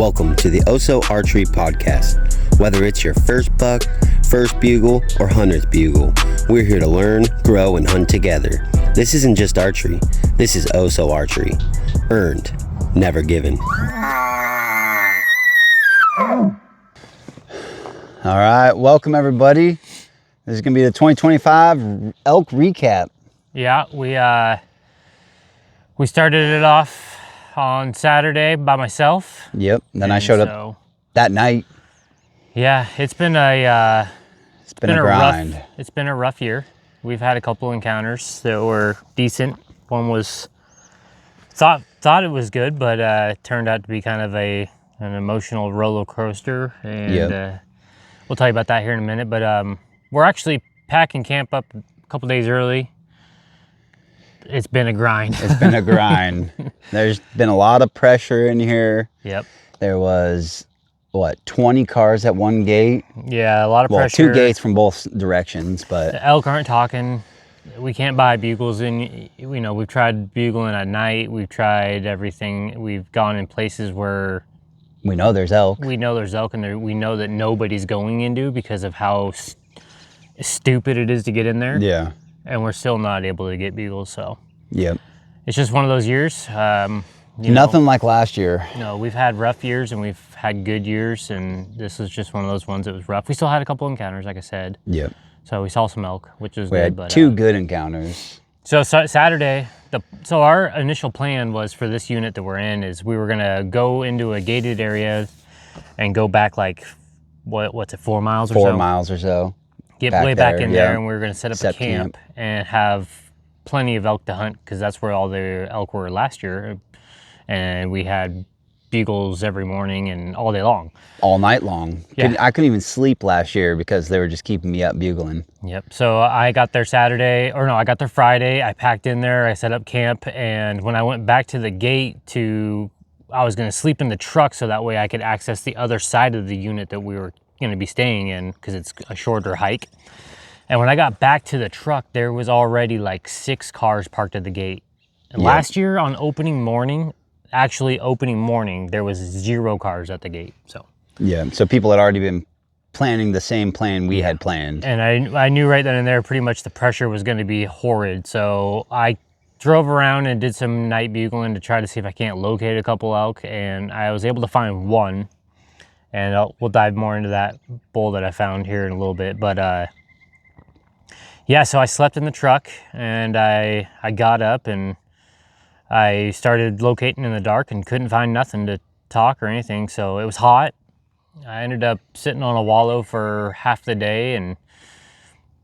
Welcome to the Oso Archery Podcast. Whether it's your first buck, first bugle, or 100th bugle, we're here to learn, grow, and hunt together. This isn't just archery. This is Oso Archery. Earned, never given. All right, welcome everybody. This is going to be the 2025 elk recap. Yeah, we started it off on Saturday by myself. Yep. Then I showed up that night. Yeah, it's been a grind. It's been a rough year. We've had a couple encounters that were decent. One was thought it was good, but it turned out to be kind of an emotional roller coaster. And we'll tell you about that here in a minute. But we're actually packing camp up a couple days early. It's been a grind. It's been a grind. There's been a lot of pressure in here. Yep. There was, 20 cars at one gate? Yeah, a lot of pressure. 2 gates from both directions, but... The elk aren't talking. We can't buy bugles, and we've tried bugling at night. We've tried everything. We've gone in places where... We know there's elk. We know there's elk, and we know that nobody's going into because of how stupid it is to get in there. Yeah. And we're still not able to get bugles, so... Yep. It's just one of those years. Nothing like last year. No, we've had rough years and we've had good years, and this was just one of those ones that was rough. We still had a couple encounters, like I said. Yep. So we saw some elk, which was we good. Had but, 2 good encounters. So Saturday, so our initial plan was for this unit that we're in is we were gonna go into a gated area and go back like, what's it, 4 miles or so? 4 miles or so. Get way back in there, and we were gonna set up a camp and have plenty of elk to hunt, because that's where all the elk were last year. And we had bugles every morning and all day long. All night long. Yeah. I couldn't even sleep last year because they were just keeping me up bugling. Yep. So I got there I got there Friday. I packed in there, I set up camp, and when I went back to the gate I was gonna sleep in the truck so that way I could access the other side of the unit that we were gonna be staying in, because it's a shorter hike. And when I got back to the truck, there was already like 6 cars parked at the gate. And last year on opening morning, there was 0 cars at the gate. So yeah, so people had already been planning the same plan we had planned. And I knew right then and there pretty much the pressure was going to be horrid. So I drove around and did some night bugling to try to see if I can't locate a couple elk, and I was able to find one. And we'll dive more into that bull that I found here in a little bit. But yeah, so I slept in the truck, and I got up and I started locating in the dark and couldn't find nothing to talk or anything. So it was hot. I ended up sitting on a wallow for half the day and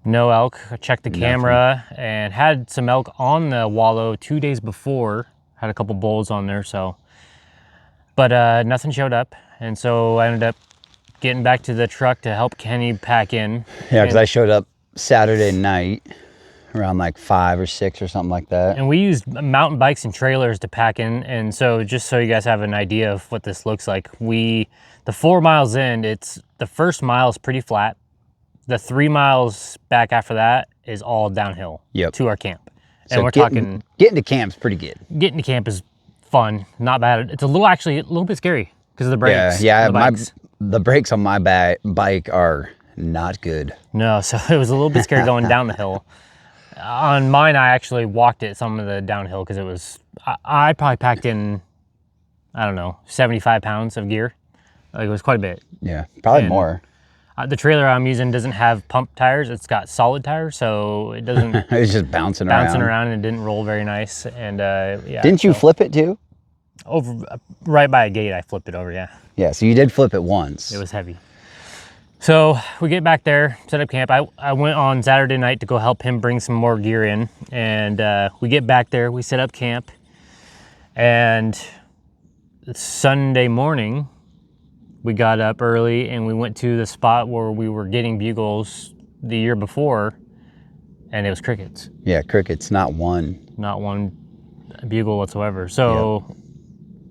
no elk. I checked the camera and had some elk on the wallow 2 days before. Had a couple bulls on there, but nothing showed up. And so I ended up getting back to the truck to help Kenny pack in. Yeah, because I showed up Saturday night around like 5 or 6 or something like that. And we used mountain bikes and trailers to pack in. And so just so you guys have an idea of what this looks like, the 4 miles in, the first mile is pretty flat. The 3 miles back after that is all downhill to our camp. And so we're talking... Getting to camp's pretty good. Getting to camp is fun, not bad. It's a little bit scary because of the brakes. Yeah, the brakes on my bike are not good. No, so it was a little bit scary going down the hill. On mine, I actually walked it some of the downhill because it was, I probably packed in, 75 pounds of gear. Like, it was quite a bit. Yeah, probably more. The trailer I'm using doesn't have pump tires. It's got solid tires, so it doesn't... It's just bouncing around. And it didn't roll very nice. And yeah. Didn't you flip it too? Right by a gate, I flipped it over, yeah. Yeah, so you did flip it once. It was heavy. So we get back there, set up camp. I went on Saturday night to go help him bring some more gear in. And we get back there, we set up camp. And Sunday morning, we got up early and we went to the spot where we were getting bugles the year before, and it was crickets. Yeah, crickets, not one bugle whatsoever. So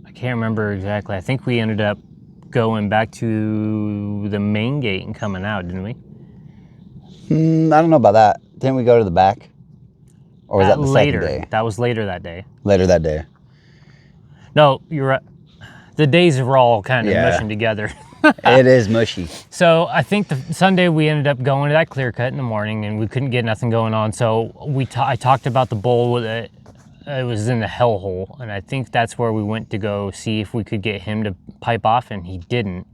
I can't remember exactly. I think we ended up going back to the main gate and coming out, didn't we? I don't know about that. Didn't we go to the back? Or was that the later? Second day? That was later that day. Later that day. No, you're right. the days were all kind of Yeah. mushing together. It is mushy. So I think the Sunday we ended up going to that clear cut in the morning, and we couldn't get nothing going on. So I talked about the bull with it. It was in the hellhole, and I think that's where we went to go see if we could get him to pipe off, and he didn't.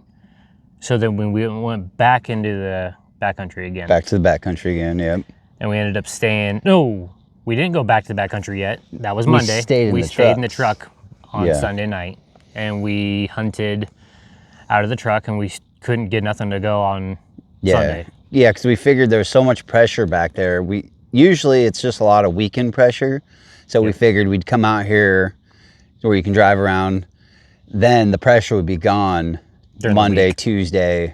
So then when we went back into the backcountry again. Back to the backcountry again, yep. And we ended up staying. No, we didn't go back to the backcountry yet. That was Monday. We stayed in the truck on Yeah. Sunday night, and we hunted out of the truck, and we couldn't get nothing to go on Sunday. Yeah, because we figured there was so much pressure back there. Usually it's just a lot of weekend pressure. So we figured we'd come out here where you can drive around. Then the pressure would be gone During the Monday, week. Tuesday,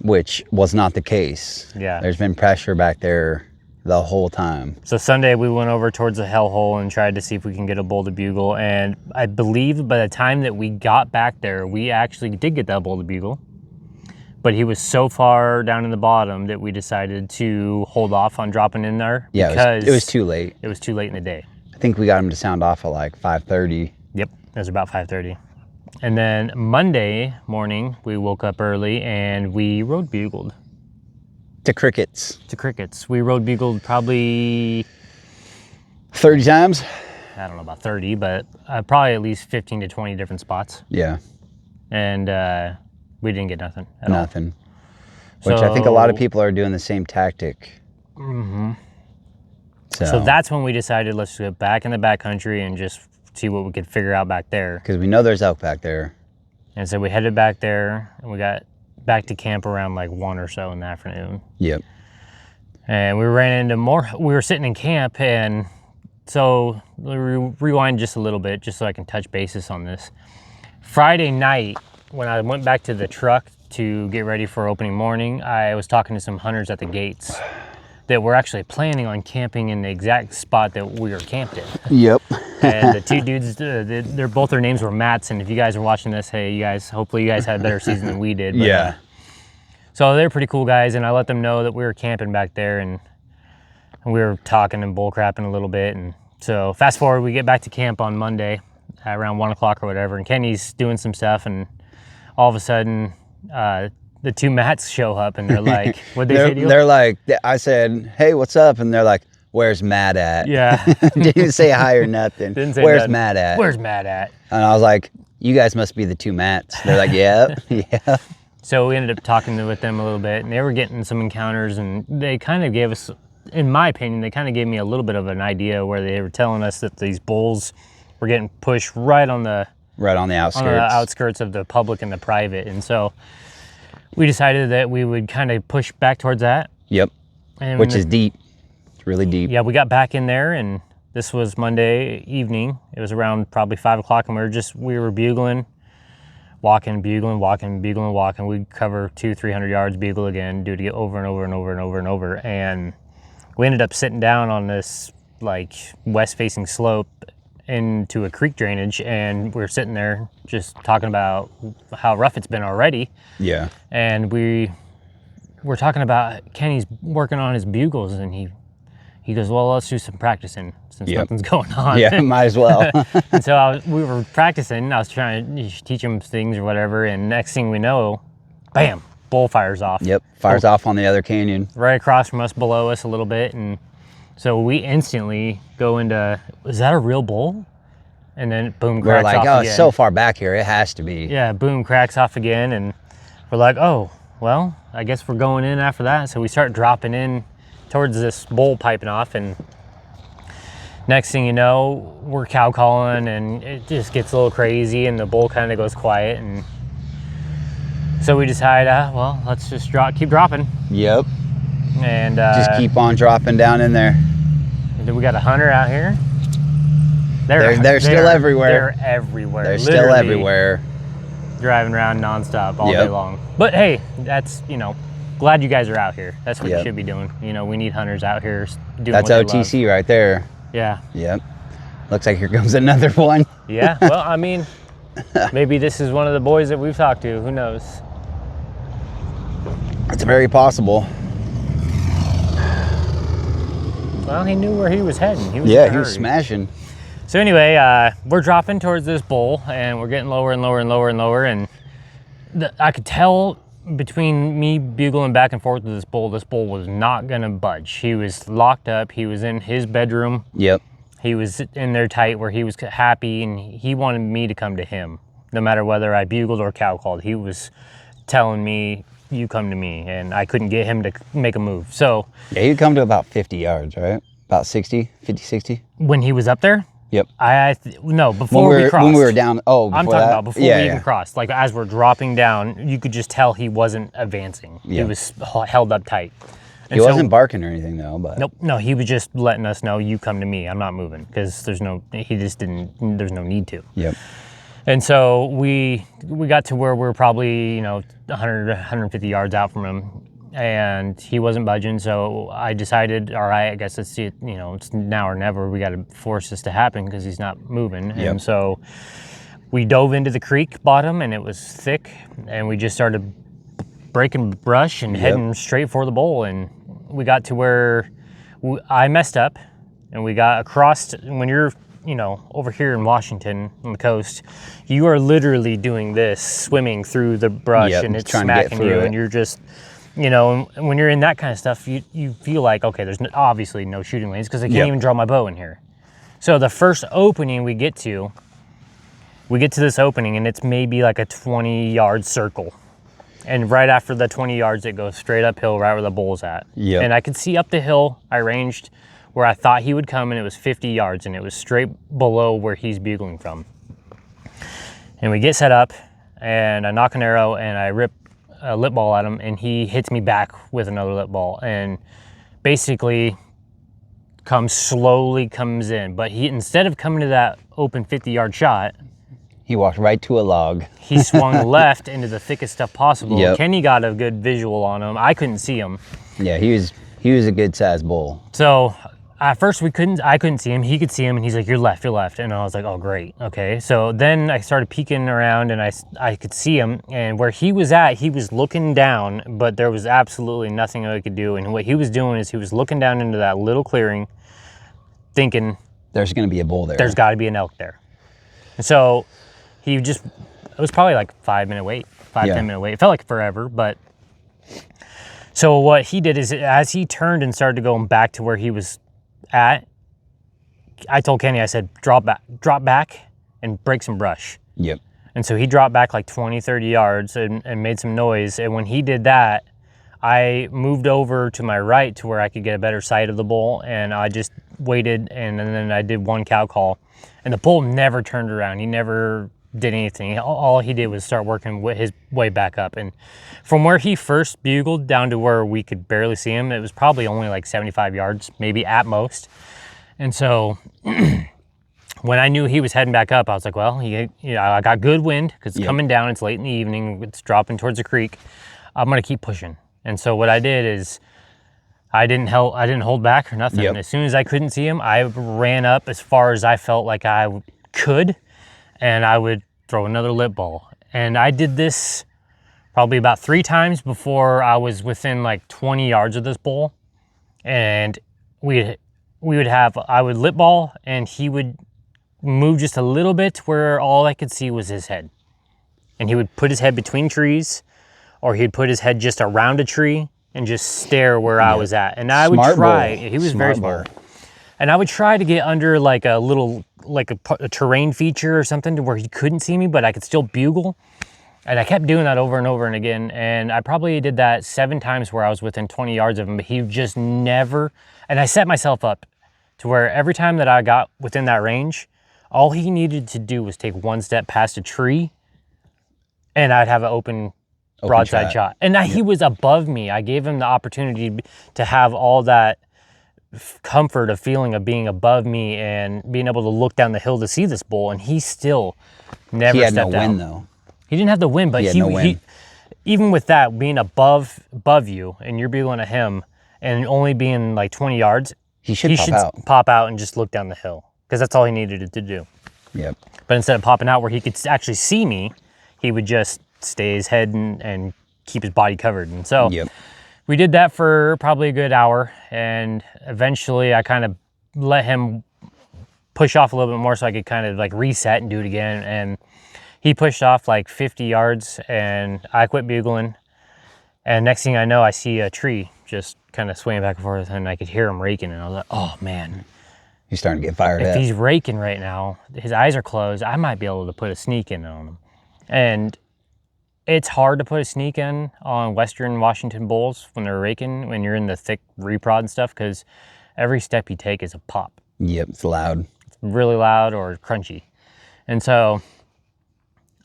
which was not the case. Yeah. There's been pressure back there the whole time. So Sunday we went over towards the hellhole and tried to see if we can get a bull to bugle. And I believe by the time that we got back there, we actually did get that bull to bugle. But he was so far down in the bottom that we decided to hold off on dropping in there. Yeah, because it was too late. It was too late in the day. I think we got him to sound off at like 5:30. Yep, it was about 5:30. And then Monday morning, we woke up early and we road bugled To crickets. to crickets. We road bugled probably, 30 times? I don't know about 30, but probably at least 15 to 20 different spots. Yeah, And we didn't get nothing at all. nothing. Which I think a lot of So- people are doing the same tactic. Mm-hmm. So that's when we decided let's get back in the backcountry and just see what we could figure out back there. Because we know there's elk back there. And so we headed back there, and we got back to camp around like 1 or so in the afternoon. Yep. And we ran into more. We were sitting in camp, and so rewind just a little bit, just so I can touch basis on this. Friday night, when I went back to the truck to get ready for opening morning, I was talking to some hunters at the gates that were actually planning on camping in the exact spot that we were camped in. Yep. And the two dudes, both their names were Matts. And if you guys are watching this, hey, you guys, hopefully you guys had a better season than we did. But, Yeah. so they're pretty cool guys, and I let them know that we were camping back there, and we were talking and bull crapping a little bit. And so fast forward, we get back to camp on Monday at around 1 o'clock or whatever, and Kenny's doing some stuff, and all of a sudden, the two Matts show up, and they're like, what'd they say to you? They're like, I said, hey, what's up? And they're like, where's Matt at? Yeah. Didn't say hi or nothing. Didn't say Where's nothing. Matt at? Where's Matt at? And I was like, you guys must be the two Matts. They're like, yep, yeah. So we ended up talking with them a little bit, and they were getting some encounters, and they kind of gave us, in my opinion, they kind of gave me a little bit of an idea where they were telling us that these bulls were getting pushed right on the Right on the outskirts. outskirts of the public and the private. And so we decided that we would kind of push back towards that. Yep. And Which is deep. It's really deep. yeah, we got back in there, and this was Monday evening. It was around probably 5 o'clock, and we were bugling, walking, bugling, walking, bugling, walking. We'd cover 200-300 yards, bugle again, do it again over and over and over and over and over. And we ended up sitting down on this like west-facing slope into a creek drainage, and we were sitting there just talking about how rough it's been already. Yeah. And we were talking about Kenny's working on his bugles, and he goes, well, let's do some practicing since Yep. nothing's going on. Yeah, might as well. And so we were practicing. I was trying to teach him things or whatever, and next thing we know, bam, bull fires off. Yep. Fires off on the other canyon. Right across from us, below us a little bit. And so we instantly go into, is that a real bull? And then boom, We're cracks like, off oh, again. it's so far back here. It has to be. Yeah, boom, cracks off again. And we're like, oh, well, I guess we're going in after that. So we start dropping in towards this bull piping off, and next thing you know, we're cow calling, and it just gets a little crazy, and the bull kind of goes quiet. And so we decide, well, let's just keep dropping. Yep. And Just keep on dropping down in there. we got a hunter out here. They're still everywhere. They're everywhere. They're still Literally everywhere. driving around nonstop all Yep. day long. But hey, that's, glad you guys are out here. That's what Yep. you should be doing. We need hunters out here doing That's what they love. OTC right there. Yeah. Yep. Looks like here comes another one. Yeah. Well, I mean, maybe this is one of the boys that we've talked to. Who knows? It's very possible. Well, he knew where he was heading. He was in Yeah, a he was hurry. smashing. So anyway, we're dropping towards this bull, and we're getting lower and lower and lower and lower, and I could tell between me bugling back and forth with this bull was not gonna budge. He was locked up. He was in his bedroom. Yep. He was in there tight where he was happy, and he wanted me to come to him. No matter whether I bugled or cow called, he was telling me, you come to me, and I couldn't get him to make a move. So yeah, you'd come to about 50 yards, right? About 60, 50, 60? When he was up there? Yep. No, before we crossed. When we were down, I'm talking about before we even crossed. Like as we're dropping down, you could just tell he wasn't advancing. Yeah. He was held up tight. And he wasn't barking or anything though, but. Nope, no, he was just letting us know, you come to me, I'm not moving, because there's no need to. Yep. And so we got to where we're probably, 100, 150 yards out from him, and he wasn't budging. So I decided, all right, I guess let's see it, it's now or never. We got to force this to happen because he's not moving. Yep. And so we dove into the creek bottom, and it was thick, and we just started breaking brush and heading straight for the bull. And we got to where I messed up, and we got across. When you're over here in Washington on the coast, you are literally doing this, swimming through the brush, and it's smacking you, and you're just, and when you're in that kind of stuff, you feel like, okay, there's obviously no shooting lanes because I can't even draw my bow in here. So the first opening we get to this opening, and it's maybe like a 20-yard circle. And right after the 20 yards, it goes straight uphill right where the bull's at. Yep. And I could see up the hill, I ranged where I thought he would come, and it was 50 yards, and it was straight below where he's bugling from. And we get set up, and I nock an arrow, and I rip a lip ball at him, and he hits me back with another lip ball, and basically slowly comes in. But he, instead of coming to that open 50-yard shot, he walked right to a log. He swung left into the thickest stuff possible. Yep. Kenny got a good visual on him. I couldn't see him. Yeah, he was a good sized bull. So at first I couldn't see him. He could see him, and he's like, you're left. And I was like, oh, great. Okay. So then I started peeking around, and I could see him, and where he was at, he was looking down, but there was absolutely nothing I could do. And what he was doing is he was looking down into that little clearing, thinking, there's going to be a bull there. There's got to be an elk there. And so it was probably like 5 minute wait, 10 minute wait. It felt like forever, but so what he did is as he turned and started going back to where he was at, I told Kenny, I said, drop back and break some brush. Yep. And so he dropped back like 20, 30 yards and made some noise. And when he did that, I moved over to my right to where I could get a better sight of the bull, and I just waited, and then I did one cow call, and the bull never turned around. He never did anything. All he did was start working his way back up. And from where he first bugled down to where we could barely see him, it was probably only like 75 yards, maybe at most. And so when I knew he was heading back up, I was like, well, I got good wind because it's coming down. It's late in the evening. It's dropping towards the creek. I'm going to keep pushing. And so what I did is I didn't hold back or nothing. Yep. As soon as I couldn't see him, I ran up as far as I felt like I could, and I would throw another lip ball. And I did this probably about 3 times before I was within like 20 yards of this bull. And I would lip ball, and he would move just a little bit where all I could see was his head. And he would put his head between trees, or he'd put his head just around a tree and just stare where I was at. And I would try. He was very smart. And I would try to get under like a little, like a terrain feature or something to where he couldn't see me, but I could still bugle. And I kept doing that over and over and again. And I probably did that 7 times where I was within 20 yards of him, but he just never, and I set myself up to where every time that I got within that range, all he needed to do was take 1 step past a tree, and I'd have an open broadside shot. And he was above me. I gave him the opportunity to have all that comfort of feeling of being above me and being able to look down the hill to see this bull, and he still never stepped down. He had no wind though. He didn't have the wind, but he even with that being above you, and you're bugling at him and only being like 20 yards, he should pop out and just look down the hill, because that's all he needed to do. Yep. But instead of popping out where he could actually see me, he would just stay his head and keep his body covered. And so we did that for probably a good hour, and eventually I kind of let him push off a little bit more so I could kind of like reset and do it again. And he pushed off like 50 yards and I quit bugling. And next thing I know, I see a tree just kind of swaying back and forth, and I could hear him raking. And I was like, oh man. He's starting to get fired If up. he's raking right now, his eyes are closed, I might be able to put a sneak in on him. And it's hard to put a sneak in on Western Washington bulls when they're raking, when you're in the thick reprod and stuff, because every step you take is a pop. Yep, it's loud. It's really loud or crunchy. And so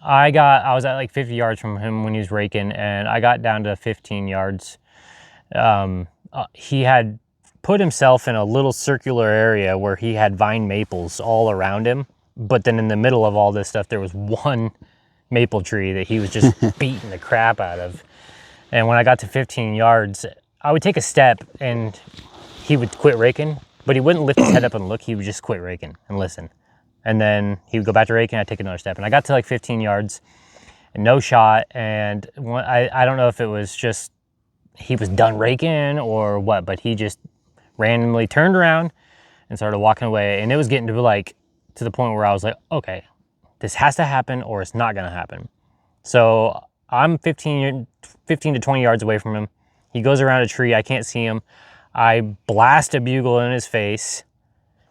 I was at like 50 yards from him when he was raking, and I got down to 15 yards. He had put himself in a little circular area where he had vine maples all around him, but then in the middle of all this stuff, there was one maple tree that he was just beating the crap out of. And when I got to 15 yards, I would take a step and he would quit raking, but he wouldn't lift his head up and look. He would just quit raking and listen. And then he would go back to raking, I'd take another step. And I got to like 15 yards and no shot. And I don't know if it was just he was done raking or what, but he just randomly turned around and started walking away. And it was getting to the point where I was like, okay, this has to happen or it's not gonna happen. So I'm 15 to 20 yards away from him. He goes around a tree, I can't see him. I blast a bugle in his face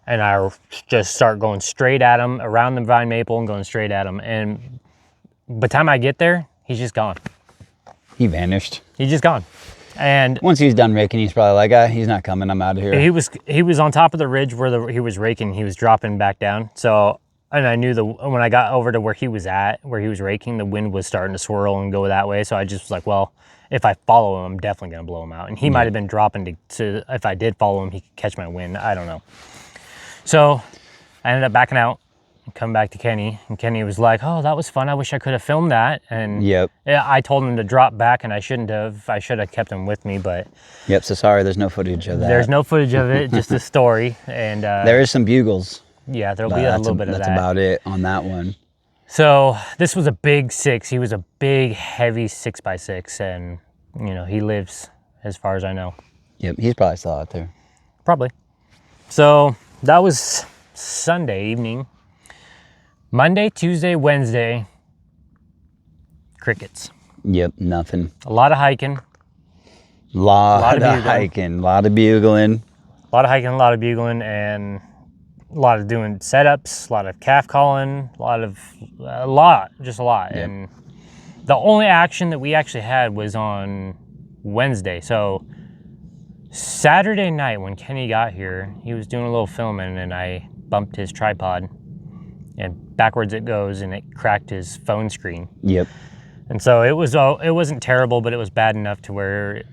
and I just start going straight at him around the vine maple and going straight at him. And by the time I get there, he's just gone. He vanished. He's just gone. And once he's done raking, he's probably like, he's not coming, I'm out of here. He was on top of the ridge where he was raking, he was dropping back down. So, and I knew when I got over to where he was raking, the wind was starting to swirl and go that way. So I just was like, well, if I follow him, I'm definitely gonna blow him out. And he might have been dropping to, if I did follow him, he could catch my wind, I don't know. So I ended up backing out and come back to Kenny, and Kenny was like, oh, that was fun. I wish I could have filmed that. And I told him to drop back and I shouldn't have. I should have kept him with me, but. Yep, so sorry, there's no footage of that. There's no footage of it, just a story. And there is some bugles. Yeah, there'll be a little bit of that. That's about it on that one. So this was a big 6. He was a big, heavy 6x6, and he lives as far as I know. Yep, he's probably still out there. Probably. So that was Sunday evening. Monday, Tuesday, Wednesday, crickets. Yep, nothing. A lot of hiking. Lot of hiking, a lot of bugling. A lot of hiking, a lot of bugling, and a lot of doing setups, a lot of calf calling, a lot. Yep. And the only action that we actually had was on Wednesday. So Saturday night when Kenny got here, he was doing a little filming and I bumped his tripod and backwards it goes and it cracked his phone screen. Yep. And so it wasn't terrible, but it was bad enough to where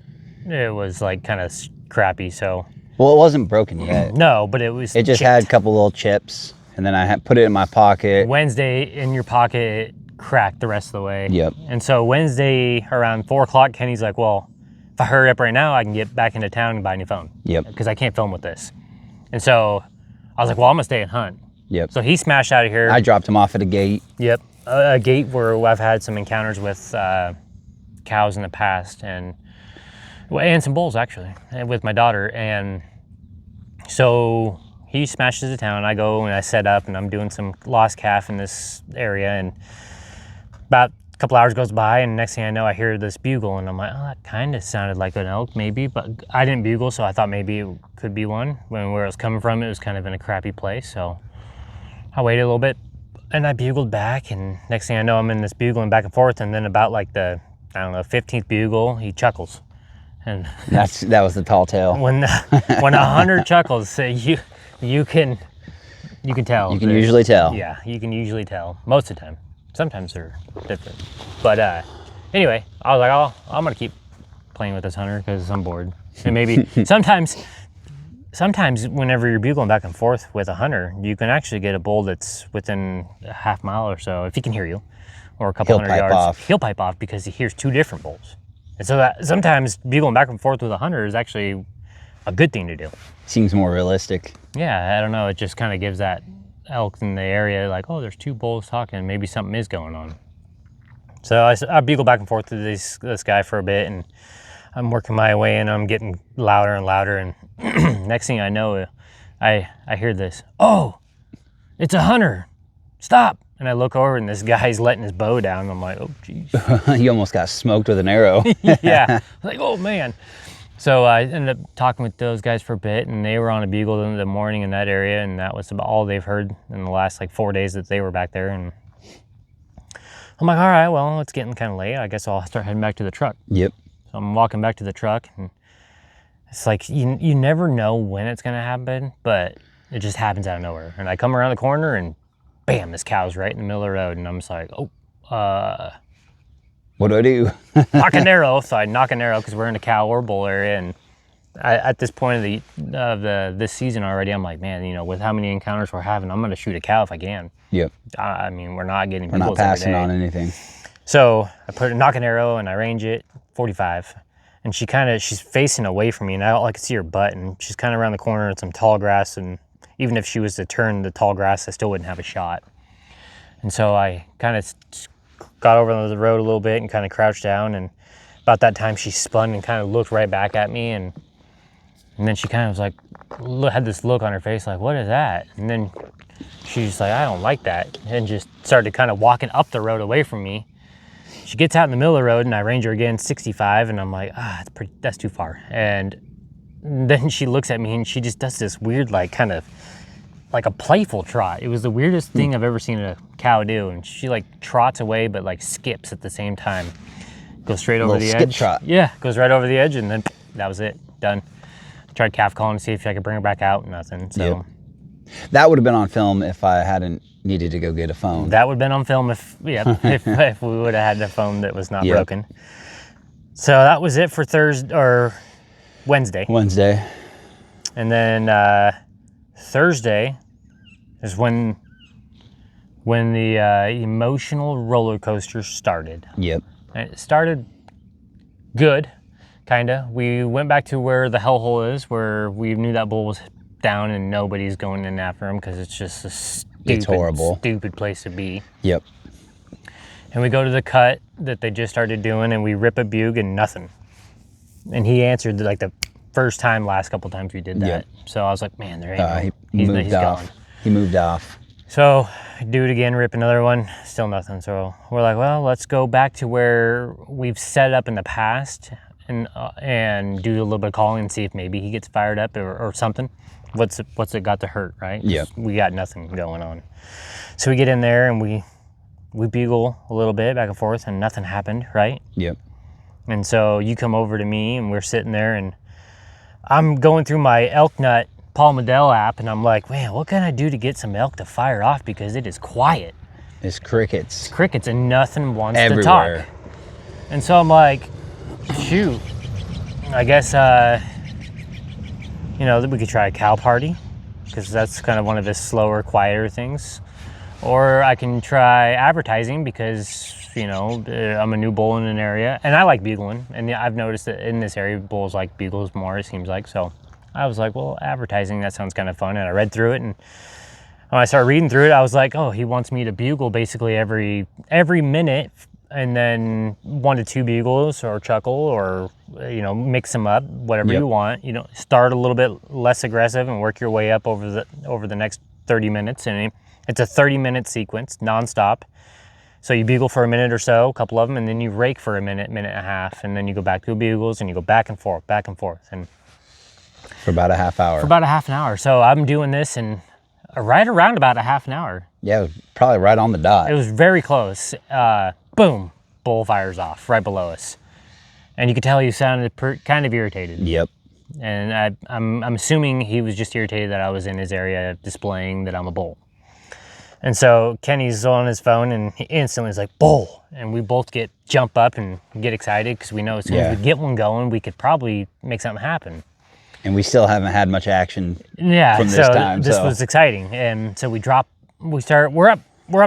it was like kind of crappy. So. Well, it wasn't broken yet. No, but it was. It just had a couple little chips, and then I had put it in my pocket. Wednesday in your pocket, it cracked the rest of the way. Yep. And so Wednesday around 4 o'clock, Kenny's like, well, if I hurry up right now, I can get back into town and buy a new phone. Yep. Because I can't film with this. And so I was like, well, I'm gonna stay and hunt. Yep. So he smashed out of here. I dropped him off at a gate. Yep. A gate where I've had some encounters with cows in the past and some bulls actually, and with my daughter. And so he smashes into town. I go and I set up and I'm doing some lost calf in this area, and about a couple hours goes by and next thing I know I hear this bugle and I'm like, oh, that kind of sounded like an elk maybe, but I didn't bugle, so I thought maybe it could be one. When where it was coming from, it was kind of in a crappy place, so I waited a little bit and I bugled back, and next thing I know I'm in this bugling back and forth, and then about like the 15th bugle, he chuckles. And that was the tall tale. When a hunter chuckles, you can tell. You can usually tell. Yeah, you can usually tell most of the time. Sometimes they're different. But anyway, I was like, oh, I'm gonna keep playing with this hunter because I'm bored. And maybe sometimes whenever you're bugling back and forth with a hunter, you can actually get a bull that's within a half mile or so, if he can hear you, or a couple hundred yards. He'll pipe off because he hears 2 different bulls. And so that sometimes bugling back and forth with a hunter is actually a good thing to do. Seems more realistic. Yeah, I don't know. It just kind of gives that elk in the area like, oh, there's 2 bulls talking. Maybe something is going on. So I bugle back and forth to this guy for a bit, and I'm working my way in. I'm getting louder and louder, and next thing I know, I hear this, oh, it's a hunter. Stop. And I look over and this guy's letting his bow down. And I'm like, oh, geez. You almost got smoked with an arrow. Yeah. Like, oh, man. So I ended up talking with those guys for a bit, and they were on a bugle in the morning in that area, and that was about all they've heard in the last like 4 days that they were back there. And I'm like, all right, well, it's getting kind of late. I guess I'll start heading back to the truck. Yep. So I'm walking back to the truck, and it's like you never know when it's going to happen, but it just happens out of nowhere. And I come around the corner, and bam, this cow's right in the middle of the road, and I'm just like, oh, what do I do? knock an arrow. So I knock an arrow because we're in a cow or bull area, and at this point of this season already, I'm like, man, you know, with how many encounters we're having, I'm going to shoot a cow if I can. Yep. I mean, we're not getting. We're not passing on anything. So I knock an arrow and I range it 45, and she's facing away from me, and I can see her butt, and she's kind of around the corner in some tall grass, and even if she was to turn the tall grass, I still wouldn't have a shot. And so I kind of got over the road a little bit and kind of crouched down, and about that time she spun and kind of looked right back at me, and then she kind of was like, had this look on her face like, what is that? And then she's like, I don't like that, and just started kind of walking up the road away from me. She gets out in the middle of the road, and I range her again 65, and I'm like, that's too far. And then she looks at me and she just does this weird, like, kind of like a playful trot. It was the weirdest thing I've ever seen a cow do. And she like trots away, but like skips at the same time. Goes straight over the edge. Skip trot. Yeah, goes right over the edge, and then that was it. Done. Tried calf calling to see if I could bring her back out. Nothing. So yep. That would have been on film if I hadn't needed to go get a phone. That would have been on film if we would have had a phone that was not broken. So that was it for Wednesday. And then Thursday is when the emotional roller coaster started. Yep. And it started good, kind of. We went back to where the hellhole is, where we knew that bull was down and nobody's going in after him because it's just a stupid place to be. Yep. And we go to the cut that they just started doing, and we rip a bug and nothing. And he answered like the first time, last couple times we did that. Yep. So I was like, man, there ain't he's gone. He moved off. So do it again, rip another one, still nothing. So we're like, well, let's go back to where we've set up in the past and do a little bit of calling and see if maybe he gets fired up or something. What's it got to hurt, right? Yeah. We got nothing going on. So we get in there and we bugle a little bit back and forth, and nothing happened, right? Yep. And so you come over to me, and we're sitting there, and I'm going through my elk nut Paul Medell app, and I'm like, man, what can I do to get some elk to fire off, because it is quiet. It's crickets. It's crickets, and nothing wants everywhere to talk. And so I'm like, shoot, I guess we could try a cow party, because that's kind of one of his slower, quieter things. Or I can try advertising, because I'm a new bull in an area, and I like bugling, and I've noticed that in this area bulls like bugles more, it seems like. So I was like, well, advertising, that sounds kind of fun. And I read through it, and when I started reading through it, I was like, oh, he wants me to bugle basically every minute, and then 1 to 2 bugles, or chuckle, or mix them up, whatever you want. Start a little bit less aggressive and work your way up over the next 30 minutes. And it's a 30-minute sequence, nonstop. So you bugle for a minute or so, a couple of them, and then you rake for a minute and a half, and then you go back to bugles, and you go back and forth, and for about a half hour. For about a half an hour. So I'm doing this in right around about a half an hour. Yeah, probably right on the dot. It was very close. Boom, bull fires off right below us, and you could tell he sounded kind of irritated. Yep. And I'm assuming he was just irritated that I was in his area displaying that I'm a bull. And so Kenny's on his phone, and he instantly is like, bull. And we both jump up and get excited, because we know as soon as we get one going, we could probably make something happen. And we still haven't had much action from this time. This was exciting. And so we're up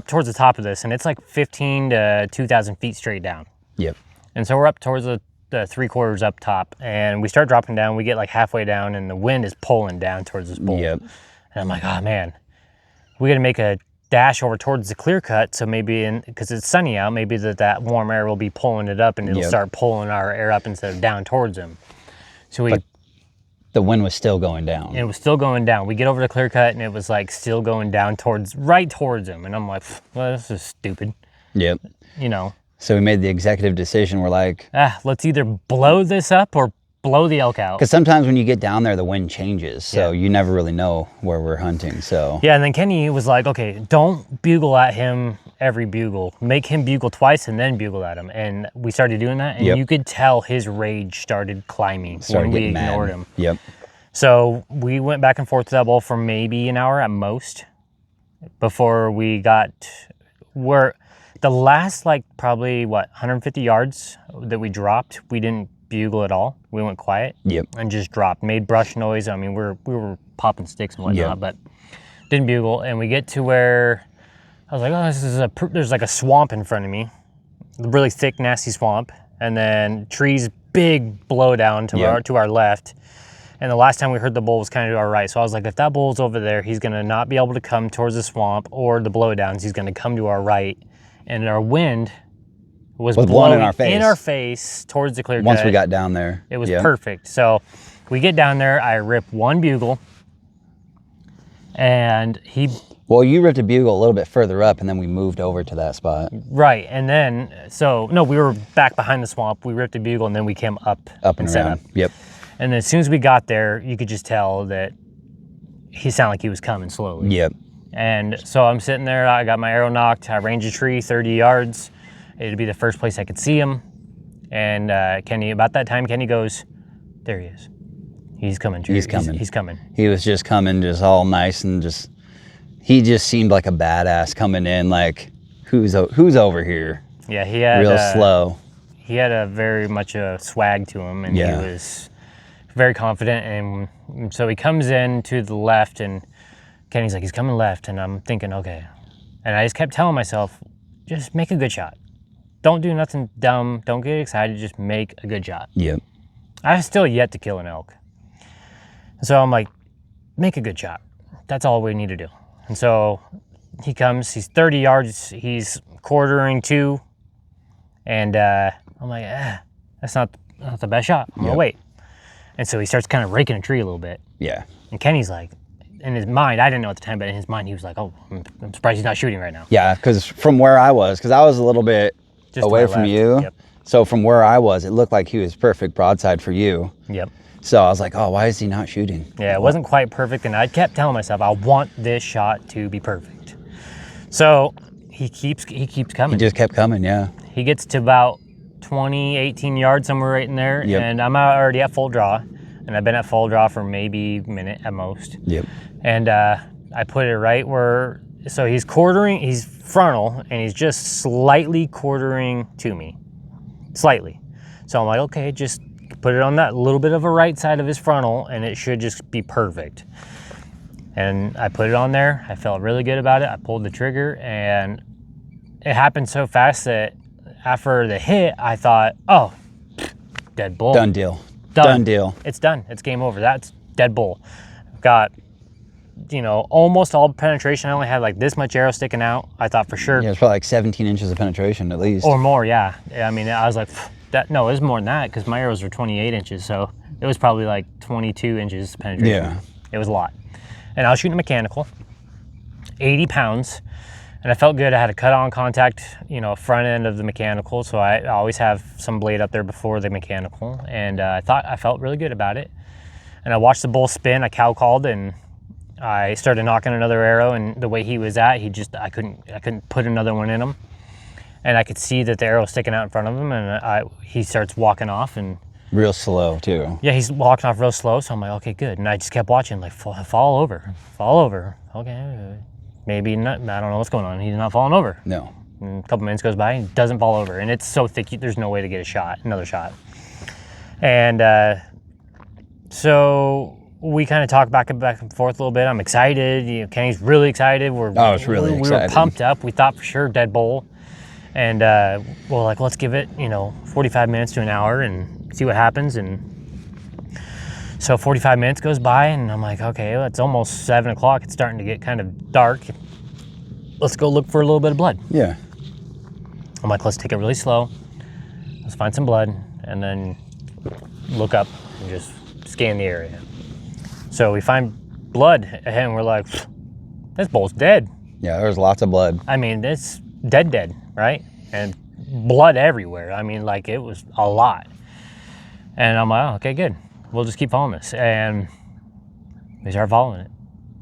towards the top of this, and it's like 15 to 2,000 feet straight down. Yep. And so we're up towards the 3/4 up top, and we start dropping down. We get like halfway down, and the wind is pulling down towards this bull. Yep. And I'm like, oh man, we got to make a dash over towards the clear cut, so maybe because it's sunny out, maybe that warm air will be pulling it up, and it'll start pulling our air up instead of down towards him. So The wind was still going down. And it was still going down. We get over the clear cut and it was like still going down right towards him. And I'm like, well, this is stupid. Yep. You know. So we made the executive decision. We're like, let's either blow this up or blow the elk out. Because sometimes when you get down there, the wind changes. So you never really know where we're hunting. So yeah, and then Kenny was like, okay, don't bugle at him every bugle. Make him bugle twice and then bugle at him. And we started doing that. And you could tell his rage started climbing when we ignored him. Yep. So we went back and forth to that bull for maybe an hour at most before we got where the last, like, probably, 150 yards that we dropped, we didn't bugle at all. We went quiet and just dropped, made brush noise. I mean, we were popping sticks and whatnot, but didn't bugle. And we get to where I was like, oh, there's like a swamp in front of me, a really thick, nasty swamp, and then trees, big blowdown to our left. And the last time we heard the bull was kind of to our right. So I was like, if that bull's over there, he's going to not be able to come towards the swamp or the blowdowns. He's going to come to our right. And our wind was blowing in our face towards the clear cut. Once we got down there. It was perfect. So we get down there, I rip one bugle, and he... Well, you ripped a bugle a little bit further up, and then we moved over to that spot. Right, and then, we were back behind the swamp. We ripped a bugle, and then we came up and around. Yep. And then as soon as we got there, you could just tell that he sounded like he was coming slowly. Yep. And so I'm sitting there, I got my arrow knocked, I range a tree 30 yards. It'd be the first place I could see him. And Kenny, about that time, Kenny goes, there he is. He's coming, Drew. He's coming. He's coming. He was just coming, just all nice and he just seemed like a badass coming in, like, who's over here? Yeah, he had... Real slow. He had a very much a swag to him, and he was very confident. And so he comes in to the left, and Kenny's like, he's coming left, and I'm thinking, okay. And I just kept telling myself, just make a good shot. Don't do nothing dumb. Don't get excited. Just make a good shot. Yep. I have still yet to kill an elk. So I'm like, make a good shot. That's all we need to do. And so he comes, he's 30 yards, he's quartering 2. And I'm like, that's not the best shot. I'm gonna wait. And so he starts kind of raking a tree a little bit. Yeah. And Kenny's like, in his mind, I didn't know at the time, but in his mind, he was like, oh, I'm surprised he's not shooting right now. Yeah, because from where I was, because I was a little bit Just away from you. Yep. So from where I was, it looked like he was perfect broadside for you. Yep. So I was like, oh, why is he not shooting? Yeah, it wasn't quite perfect, and I kept telling myself, I want this shot to be perfect. So he keeps coming. He just kept coming, yeah. He gets to about 20, 18 yards, somewhere right in there, and I'm already at full draw, and I've been at full draw for maybe a minute at most. Yep. And I put it right where, so he's quartering, he's frontal, and he's just slightly quartering to me, slightly. So I'm like, okay, just put it on that little bit of a right side of his frontal, and it should just be perfect. And I put it on there. I felt really good about it. I pulled the trigger, and it happened so fast that after the hit, I thought, oh, dead bull. Done deal. Done deal. It's done. It's game over. That's dead bull. Got, almost all penetration. I only had like this much arrow sticking out. I thought for sure. Yeah, it's probably like 17 inches of penetration at least. Or more, yeah. I mean, I was like, no, it was more than that because my arrows were 28 inches. So it was probably like 22 inches penetration. Yeah. It was a lot. And I was shooting a mechanical, 80 pounds. And I felt good. I had a cut-on contact, front end of the mechanical. So I always have some blade up there before the mechanical. And I felt really good about it. And I watched the bull spin. I cow called, and I started knocking another arrow. And the way he was at, I couldn't put another one in him. And I could see that the arrow was sticking out in front of him. And he starts walking off, and real slow too. Yeah, he's walking off real slow. So I'm like, okay, good. And I just kept watching, like, fall over. Okay. Maybe not, I don't know what's going on. He's not falling over. No. And a couple minutes goes by and he doesn't fall over. And it's so thick, there's no way to get another shot. And so we kind of talked back and forth a little bit. I'm excited. Kenny's really excited. I was really excited. We were pumped up. We thought for sure dead bull. And we're like, let's give it, 45 minutes to an hour and see what happens. And so 45 minutes goes by, and I'm like, okay, well, it's almost 7 o'clock. It's starting to get kind of dark. Let's go look for a little bit of blood. Yeah. I'm like, let's take it really slow. Let's find some blood, and then look up and just scan the area. So we find blood, and we're like, this bull's dead. Yeah, there was lots of blood. I mean, it's dead, right? And blood everywhere. I mean, like, it was a lot. And I'm like, oh, okay, good. We'll just keep following this. And we started following it.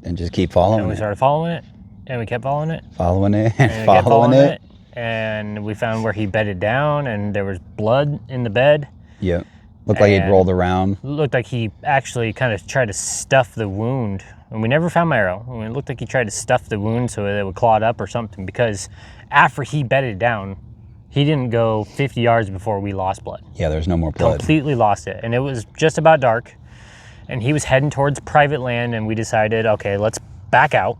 And just keep following And we it. started following it, and we kept following it. Following it, And and we kept following it. And we found where he bedded down, and there was blood in the bed. Yep. Looked like he'd And rolled around. Looked like he actually kind of tried to stuff the wound. And we never found marrow. I mean, it looked like he tried to stuff the wound so that it would clot up or something, because after he bedded down, he didn't go 50 yards before we lost blood. Yeah, there's no more blood. Completely lost it. And it was just about dark. And he was heading towards private land, and we decided, okay, let's back out.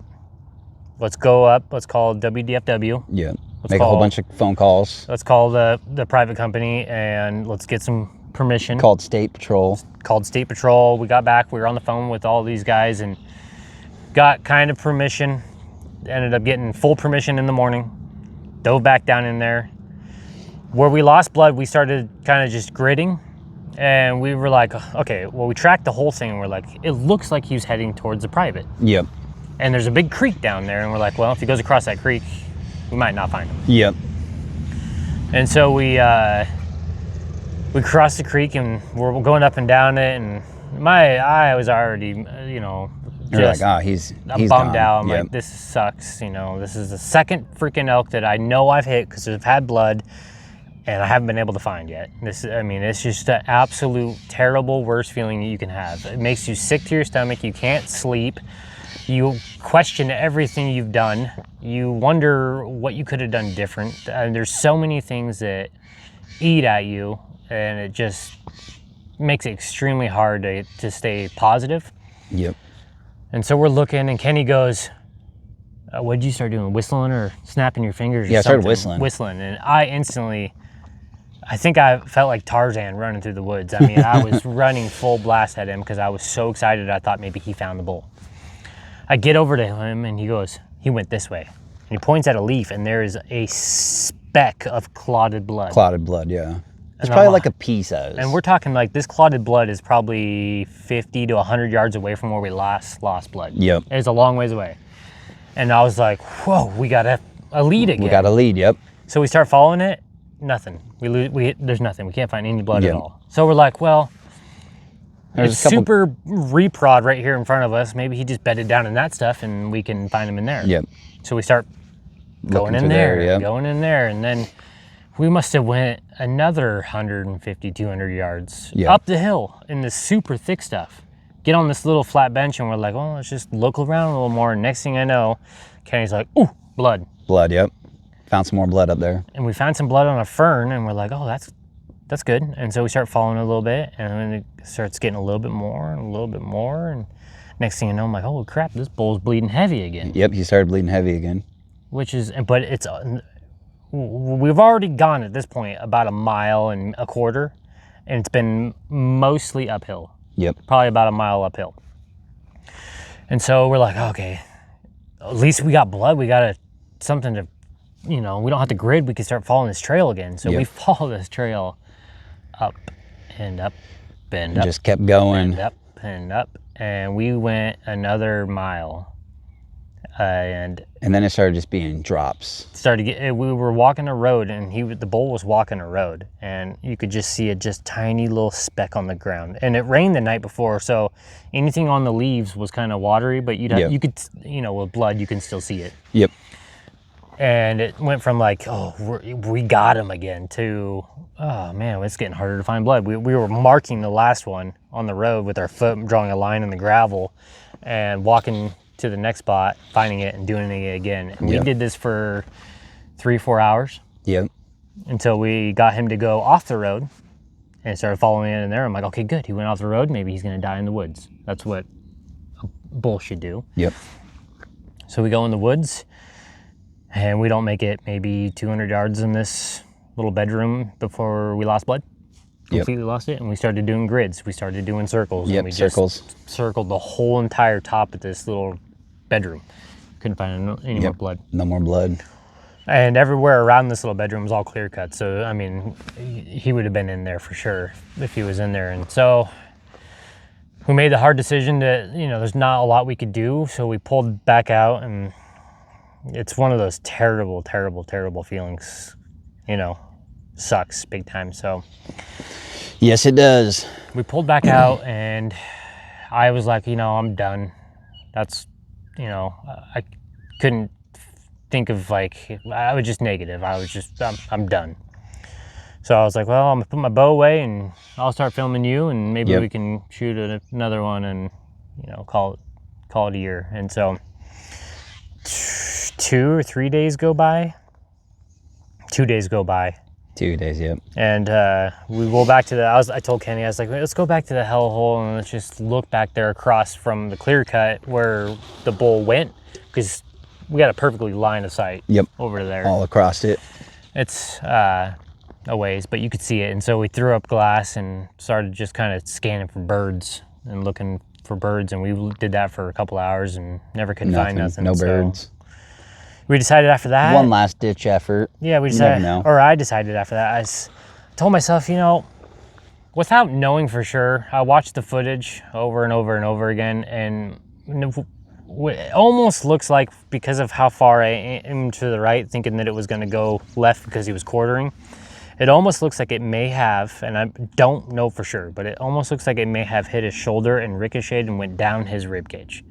Let's go up. Let's call WDFW. Yeah. Make a whole bunch of phone calls. Let's call the private company, and let's get some permission. Called State Patrol. Called State Patrol. We got back. We were on the phone with all these guys and got kind of permission. Ended up getting full permission in the morning. Dove back down in there. Where we lost blood, we started kind of just gridding. And we were like, okay, well, we tracked the whole thing, and we're like, it looks like he was heading towards the private. Yep. And there's a big creek down there, and we're like, well, if he goes across that creek, we might not find him. Yep. And so we crossed the creek, and we're going up and down it, and I was already, you know, You're just like, he's bummed gone. out. I'm Yep. like, this sucks. You know, this is the second freaking elk that I know I've hit because I've had blood, and I haven't been able to find yet. It's just an absolute terrible, worst feeling that you can have. It makes you sick to your stomach. You can't sleep. You question everything you've done. You wonder what you could have done different. There's so many things that eat at you, and it just makes it extremely hard to stay positive. Yep. And so we're looking, and Kenny goes, what did you start doing, whistling or snapping your fingers? Yeah, I started something? whistling. And I think I felt like Tarzan running through the woods. I mean, I was running full blast at him because I was so excited. I thought maybe he found the bull. I get over to him, and he goes, he went this way. And he points at a leaf, and there is a speck of clotted blood. Clotted blood, yeah. It's And probably I'm like a pea size. And we're talking like this clotted blood is probably 50 to 100 yards away from where we last lost blood. Yep. It's a long ways away. And I was like, whoa, we got a lead again. We got a lead, yep. So we start following it, nothing. There's nothing. We can't find any blood Yep. at all. So we're like, well, There's it's a couple- super reprod right here in front of us. Maybe he just bedded down in that stuff, and we can find him in there. Yep. So we start going Looking in through there, there, yep. going in there, and then we must have went another 150, 200 yards Yeah. up the hill in this super thick stuff. Get on this little flat bench, and we're like, oh, let's just look around a little more. And next thing I know, Kenny's like, ooh, blood. Blood, yep. Found some more blood up there. And we found some blood on a fern, and we're like, oh, that's good. And so we start following it a little bit, and then it starts getting a little bit more and a little bit more. And next thing you know, I'm like, holy crap, this bull's bleeding heavy again. Yep, he started bleeding heavy again. But we've already gone at this point about 1.25 miles, and it's been mostly uphill. Yep. Probably about 1 mile uphill. And so we're like, okay, at least we got blood. We got something to, we don't have to grid. We can start following this trail again. So Yep. we follow this trail up and up and up. Just kept going. And up and up. And we went another mile. And then it started just being drops. we were walking a road, and the bull was walking a road, and you could just see a just tiny little speck on the ground. And it rained the night before, so anything on the leaves was kind of watery, but you could, with blood, you can still see it. Yep. And it went from like, oh, we got him again, to, oh man, it's getting harder to find blood. We were marking the last one on the road with our foot, drawing a line in the gravel, and walking to the next spot, finding it and doing it again. And we did this for 3-4 hours. Yep. Until we got him to go off the road and started following in there. I'm like, okay, good. He went off the road. Maybe he's going to die in the woods. That's what a bull should do. Yep. So we go in the woods, and we don't make it maybe 200 yards in this little bedroom before we lost blood. Completely lost it, and we started doing grids. We started doing circles. Yep, and we circles. just circled the whole entire top of this little bedroom. Couldn't find any more blood. No more blood. And everywhere around this little bedroom was all clear cut. So, I mean, he would have been in there for sure if he was in there. And so we made the hard decision that, there's not a lot we could do. So we pulled back out, and it's one of those terrible, terrible, terrible feelings, sucks big time. So yes, it does. we pulled back out, and I was like, I'm done. That's, I couldn't think of, I was just negative. I was just, I'm done. So I was like, well, I'm gonna put my bow away and I'll start filming you, and maybe we can shoot another one and, call it a year. And so 2 or 3 days go by. 2 days go by. 2 days, yep. And we go back to I told Kenny, I was like, let's go back to the hellhole and let's just look back there across from the clear cut where the bull went, because we got a perfectly line of sight over there. All across it. It's a ways, but you could see it. And so we threw up glass and started just kind of scanning for birds and looking for birds. And we did that for a couple hours and never could find nothing. No birds. We decided after that. One last ditch effort. Yeah, we decided, or I decided after that. I told myself, without knowing for sure, I watched the footage over and over and over again, and it almost looks like, because of how far I am to the right, thinking that it was going to go left because he was quartering, it almost looks like it may have, and I don't know for sure, but it almost looks like it may have hit his shoulder and ricocheted and went down his rib cage.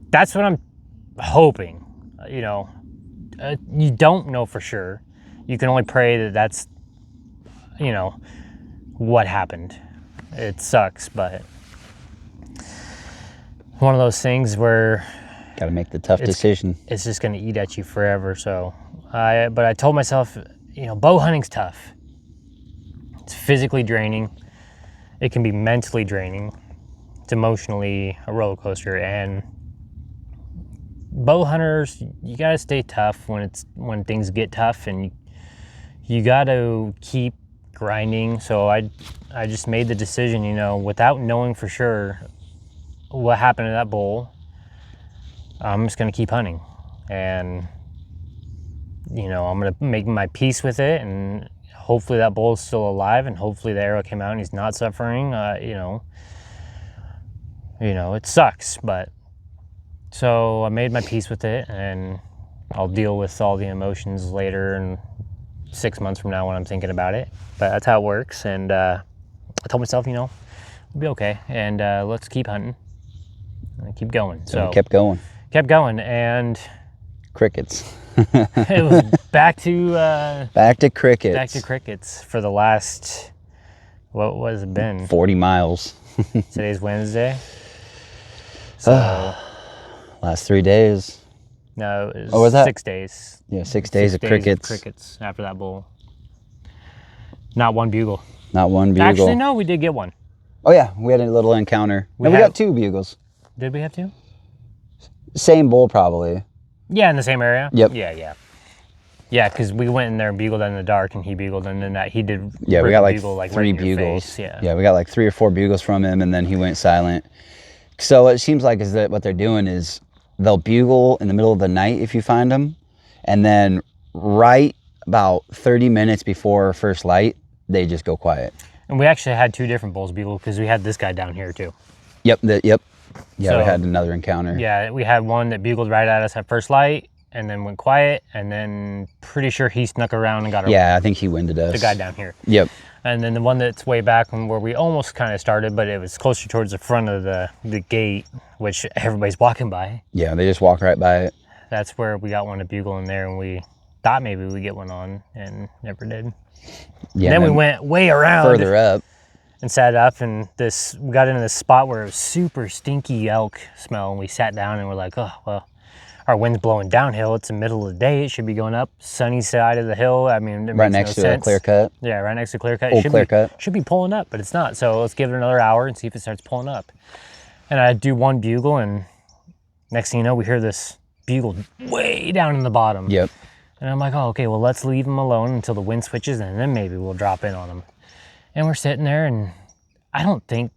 That's what I'm hoping. You don't know for sure. You can only pray that that's, what happened. It sucks, but one of those things where got to make the tough decision. It's just going to eat at you forever. So but I told myself, bow hunting's tough. It's physically draining. It can be mentally draining. It's emotionally a roller coaster. And bow hunters, you got to stay tough when things get tough, and you got to keep grinding. So I just made the decision, without knowing for sure what happened to that bull, I'm just going to keep hunting. And I'm going to make my peace with it, and hopefully that bull is still alive, and hopefully the arrow came out and he's not suffering. It sucks, but so I made my peace with it, and I'll deal with all the emotions later and 6 months from now when I'm thinking about it. But that's how it works. And I told myself, we'll be okay, and let's keep hunting and keep going. So we kept going. Kept going, and crickets. It was back to crickets. Back to crickets for the last, what was it been? 40 miles. Today's Wednesday. So last 3 days. No, it was, was that 6 days. Yeah, 6 days of crickets. Crickets after that bull. Not one bugle. Not one bugle. Actually, no, we did get one. Oh yeah, we had a little encounter. We got 2 bugles. Did we have 2? Same bull, probably. Yeah, in the same area? Yep. Yeah, because we went in there and bugled in the dark, and he bugled, and then he did. Yeah, we got like bugle, 3 right bugles. Yeah, we got like 3 or 4 bugles from him, and then he went silent. So what it seems like is that what they're doing is they'll bugle in the middle of the night if you find them, and then right about 30 minutes before first light, they just go quiet. And we actually had 2 different bulls bugle, because we had this guy down here too. Yep. Yeah, so, we had another encounter. Yeah, we had one that bugled right at us at first light, and then went quiet, and then pretty sure he snuck around and got I think he winded us. The guy down here. Yep. And then the one that's way back where we almost kind of started, but it was closer towards the front of the gate, which everybody's walking by. Yeah, they just walk right by it. That's where we got one to bugle in there, and we thought maybe we'd get one on, and never did. Yeah. And then we went way around. Further up. And sat up, and we got into this spot where it was super stinky elk smell, and we sat down and we're like, oh, well, our wind's blowing downhill. It's the middle of the day. It should be going up. Sunny side of the hill. I mean, it right makes next no to sense. a clear cut. Yeah, right next to clear cut. Old clear cut. Should be pulling up, but it's not. So let's give it another hour and see if it starts pulling up. And I do one bugle, and next thing you know, we hear this bugle way down in the bottom. Yep. And I'm like, oh, okay, well, let's leave him alone until the wind switches, and then maybe we'll drop in on him. And we're sitting there, and I don't think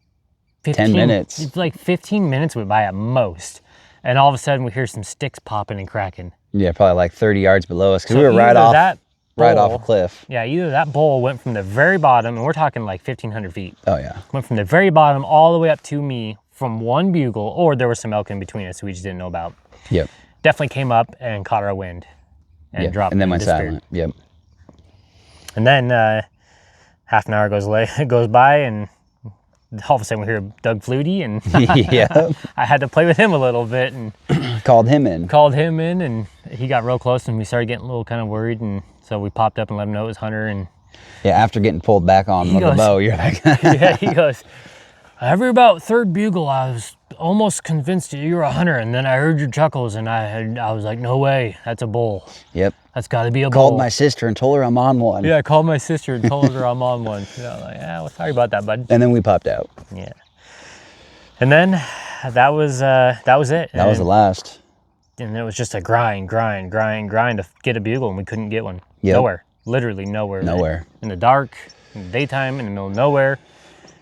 10 minutes. It's like 15 minutes went by at most. And all of a sudden we hear some sticks popping and cracking. Yeah, probably like 30 yards below us, because we were right off. right bull, off a cliff. Yeah, either that bull went from the very bottom, and we're talking like 1,500 feet. Oh yeah. Went from the very bottom all the way up to me from one bugle, or there was some elk in between us we just didn't know about. Yep. Definitely came up and caught our wind and dropped. And then went disappeared. silent. Yep. And then half an hour goes by, and all of a sudden we hear Doug Flutie, and Yeah. I had to play with him a little bit and Called him in. and he got real close, and we started getting a little kind of worried, and so we popped up and let him know it was Hunter. And Yeah, after getting pulled back on with the bow, you're like, yeah, he goes, every about third bugle, I was almost convinced that you were a hunter, and then I heard your chuckles, and I was like, no way, that's a bull. Yep. That's got to be a bull. Called my sister and told her I'm on one. Yeah, I called my sister and told her I'm on one. You know, like, yeah, well, sorry about that, bud. And then we popped out. Yeah. And then that was it. That was the last. And it was just a grind to get a bugle, and we couldn't get one. Yep. Nowhere. Literally nowhere. Nowhere. In the dark, in the daytime, in the middle of nowhere.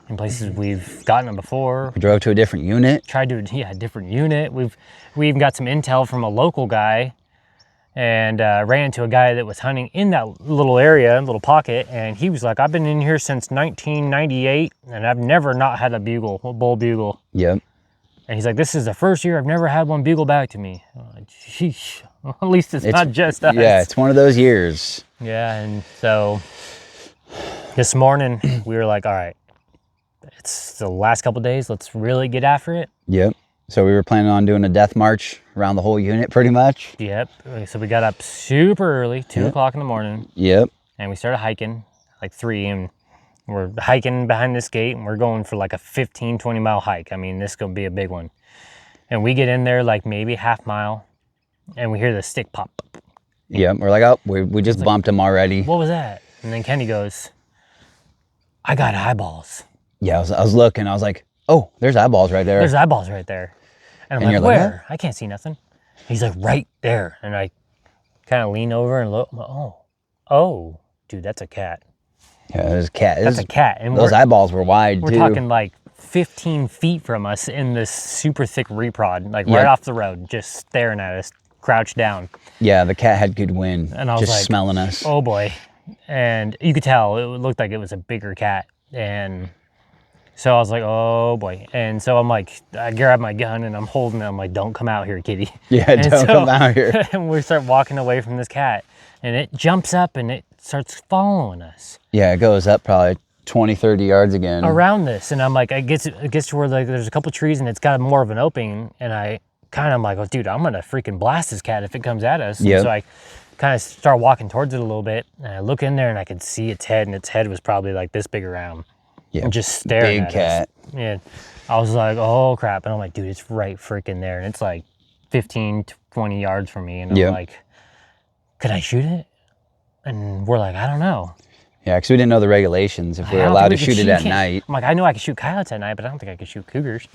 In places we've gotten them before. We drove to a different unit. Tried to, a different unit. We even got some intel from a local guy, and ran into a guy that was hunting in that little area, little pocket, and he was like, I've been in here since 1998, and I've never not had a bull bugle. Yep. And he's like, this is the first year I've never had one bugle back to me. I'm like, sheesh. Well, at least it's not just us. Yeah, it's one of those years. Yeah, and so this morning we were like, all right, it's the last couple days, let's really get after it. Yep. So we were planning on doing a death march around the whole unit pretty much. Yep. So we got up super early, 2 o'clock in the morning. Yep. And we started hiking like 3, and we're hiking behind this gate, and we're going for like a 15, 20 mile hike. I mean, this is going to be a big one. And we get in there like maybe half mile, and we hear the stick pop. Yep. We're like, oh, we just bumped him already. What was that? And then Kenny goes, I got eyeballs. Yeah, I was looking. I was like, oh, there's eyeballs right there. There's eyeballs right there. And I'm And like, you're like, where? I can't see nothing. He's like, right there. And I kind of lean over and look. I'm like, oh, dude, that's a cat. Yeah, there's a cat. That's a cat. And those eyeballs were wide, we're too. talking like 15 feet from us in this super thick reprod, like right off the road, just staring at us, crouched down. Yeah, the cat had good wind, and I was just like, smelling us. Oh boy. And you could tell it looked like it was a bigger cat. And so I was like, oh boy. And so I'm like, I grab my gun and I'm holding it. I'm like, don't come out here, kitty. Yeah, and don't come out here. And we start walking away from this cat, and it jumps up and it starts following us. Yeah, it goes up probably 20, 30 yards again. Around this. And I'm like, it gets to where like there's a couple trees and it's got more of an opening. And I kind of like, oh, dude, I'm going to freaking blast this cat if it comes at us. Yep. So I kind of start walking towards it a little bit. And I look in there and I could see its head, and its head was probably like this big around. Yeah, and just staring big at cat. us. Yeah. I was like, oh crap. And I'm like, dude, it's right freaking there. And it's like 15, 20 yards from me. And I'm like, could I shoot it? And we're like, I don't know. Yeah, because we didn't know the regulations if we were allowed to shoot it at night. I'm like, I know I could shoot coyotes at night, but I don't think I could shoot cougars.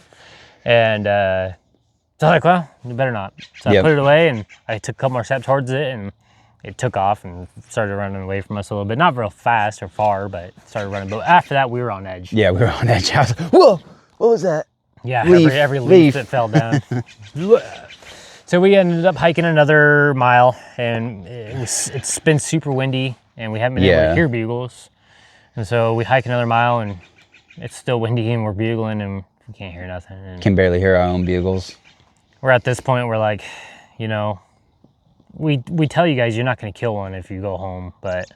And so I'm like, well, you better not. So I put it away, and I took a couple more steps towards it, and it took off and started running away from us a little bit. Not real fast or far, but started running. But after that, we were on edge. Yeah, we were on edge. I was like, whoa, what was that? Yeah, every leaf that fell down. So we ended up hiking another mile, and it's been super windy, and we haven't been able to hear bugles. And so we hike another mile, and it's still windy, and we're bugling, and we can't hear nothing. And can barely hear our own bugles. We're at this point where, like, you know, we tell you guys you're not going to kill one if you go home, but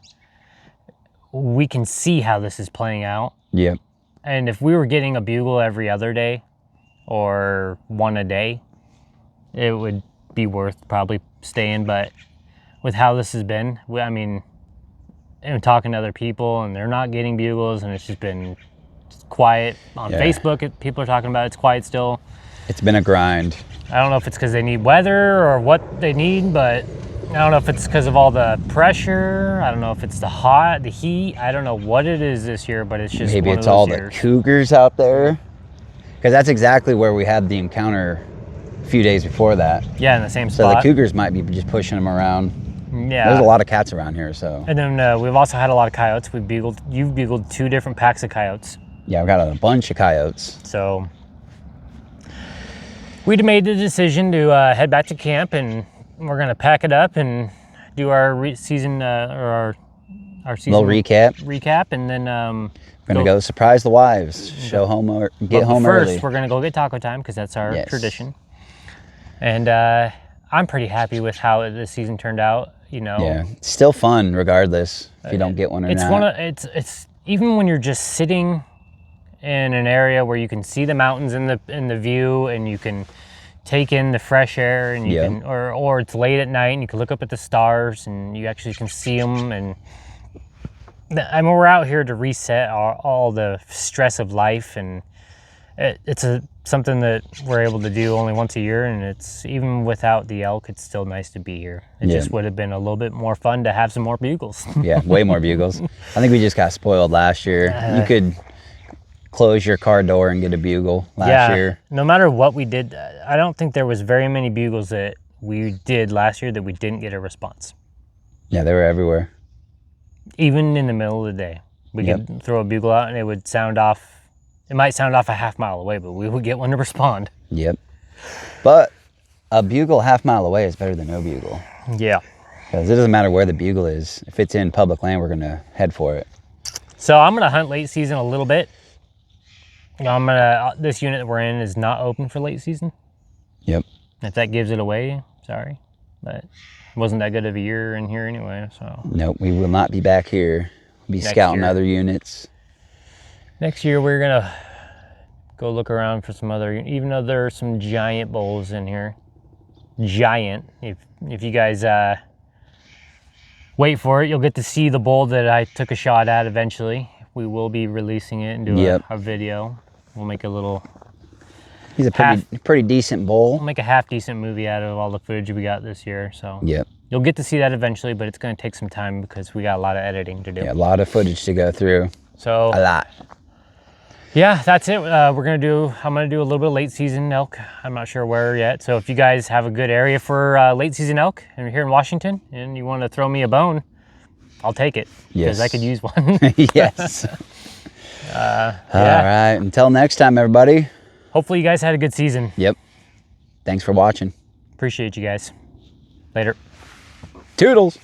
we can see how this is playing out. Yep. And if we were getting a bugle every other day or one a day, it would be worth probably staying. But with how this has been, I mean, and talking to other people, and they're not getting bugles, and it's just been quiet. On Facebook, people are talking about it's quiet still. It's been a grind. I don't know if it's because they need weather or what they need, but I don't know if it's because of all the pressure. I don't know if it's the heat. I don't know what it is this year, but it's just maybe one it's of those all years. the cougars out there, because that's exactly where we had the encounter a few days before that. Yeah, in the same So spot. the cougars might be just pushing them around. Yeah. There's a lot of cats around here, so. And then we've also had a lot of coyotes. You've bugled 2 different packs of coyotes. Yeah, I've got a bunch of coyotes. So we'd made the decision to head back to camp, and we're gonna pack it up and do our season or our season Little recap, and then We're gonna go surprise the wives, show home or get home first, early. we're gonna go get taco time because that's our Yes. tradition. And I'm pretty happy with how this season turned out. You know, Yeah, it's still fun regardless if you don't get one or it's not. it's even when you're just sitting in an area where you can see the mountains in the view, and you can take in the fresh air, and you can, or it's late at night and you can look up at the stars and you actually can see them. And I mean, we're out here to reset all the stress of life, and it's something that we're able to do only once a year, and it's even without the elk, it's still nice to be here. It just would have been a little bit more fun to have some more bugles. Yeah, way more bugles. I think we just got spoiled last year. You could close your car door and get a bugle last year. No matter what we did, I don't think there was very many bugles that we did last year that we didn't get a response. Yeah, they were everywhere. Even in the middle of the day, we could throw a bugle out and it would sound off. It might sound off a half mile away, but we would get one to respond. Yep. But a bugle half mile away is better than no bugle. Yeah. Because it doesn't matter where the bugle is. If it's in public land, we're going to head for it. So I'm going to hunt late season a little bit. This unit that we're in is not open for late season. Yep. If that gives it away, sorry. But it wasn't that good of a year in here anyway, so. Nope, we will not be back here. We'll be scouting other units. Next year we're gonna go look around for some other, even though there are some giant bulls in here. Giant. If you guys wait for it, you'll get to see the bull that I took a shot at eventually. We will be releasing it and do a video. We'll make a little. He's a pretty decent bull. We'll make a half decent movie out of all the footage we got this year. So yep. You'll get to see that eventually, but it's gonna take some time because we got a lot of editing to do. Yeah, a lot of footage to go through. So a lot. Yeah, that's it. I'm gonna do a little bit of late season elk. I'm not sure where yet. So if you guys have a good area for late season elk and you're here in Washington and you want to throw me a bone, I'll take it. Yes. Because I could use one. Yes. All right. Until next time, everybody. Hopefully you guys had a good season. Yep. Thanks for watching. Appreciate you guys. Later. Toodles.